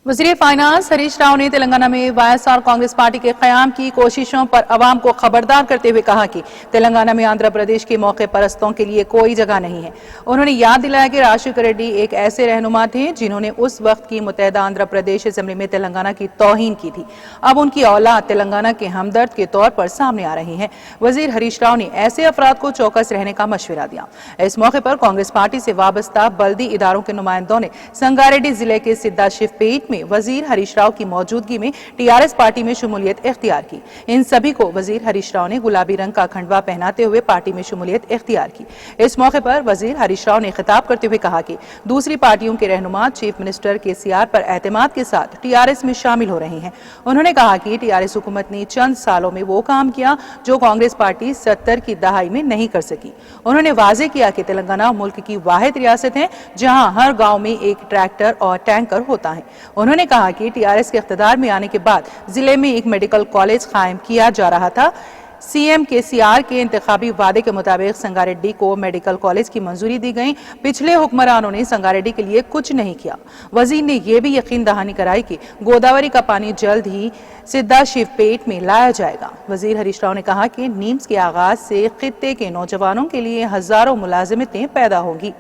वज़ीर फाइनेंस हरीश राव ने तेलंगाना में वाईएसआर कांग्रेस पार्टी के क़याम की कोशिशों पर अवाम को खबरदार करते हुए कहा कि तेलंगाना में आंध्र प्रदेश के मौके परस्तों के लिए कोई जगह नहीं है। उन्होंने याद दिलाया कि राजशेखर रेड्डी एक ऐसे रहनुमा थे जिन्होंने उस वक्त की मुत्तहदा आंध्र प्रदेश असेंबली में तेलंगाना की तौहीन की थी। अब उनकी औलाद तेलंगाना के हमदर्द के तौर पर सामने आ रही है। वज़ीर हरीश राव ने ऐसे अफराद को चौकस रहने का मशवरा दिया। इस मौके पर कांग्रेस पार्टी से वाबस्ता बल्दी इदारों के नुमाइंदों ने संगारेड्डी जिले के सिद्दा शिवपेट में वजीर हरीश राव की मौजूदगी में टीआरएस पार्टी में शमूलियत इख्तियार की। इन सभी को वजीर हरीश राव ने गुलाबी रंग का खंडवा पहनाते हुए पार्टी में शमूलियत इख्तियार की। इस मौके पर वजीर हरीश राव ने खिताब करते हुए कहा कि दूसरी पार्टियों के रहनुमा चीफ मिनिस्टर केसीआर पर एतमाद के साथ टीआरएस में शामिल हो रहे हैं। उन्होंने कहा कि टीआरएस हुकूमत ने चंद सालों में वो काम किया जो कांग्रेस पार्टी 70 की दहाई में नहीं कर सकी। उन्होंने वाजे किया कि तेलंगाना मुल्क की वाहिद रियासत है जहां हर गांव में एक ट्रैक्टर और टैंकर होता है। उन्होंने कहा कि टीआरएस के इख्तिदार में आने के बाद जिले में एक मेडिकल कॉलेज कायम किया जा रहा था। सीएम केसीआर के इंतखाबी वादे के मुताबिक संगारेड्डी को मेडिकल कॉलेज की मंजूरी दी गई। पिछले हुक्मरानों ने संगारेड्डी के लिए कुछ नहीं किया। वजीर ने यह भी यकीन दहानी कराई कि गोदावरी का पानी जल्द ही सिद्दा शिवपेट में लाया जाएगा। वजीर हरीश राव ने कहा कि नीम्स के आगाज से खित्ते के नौजवानों के लिए हजारों मुलाजिमतें पैदा होंगी।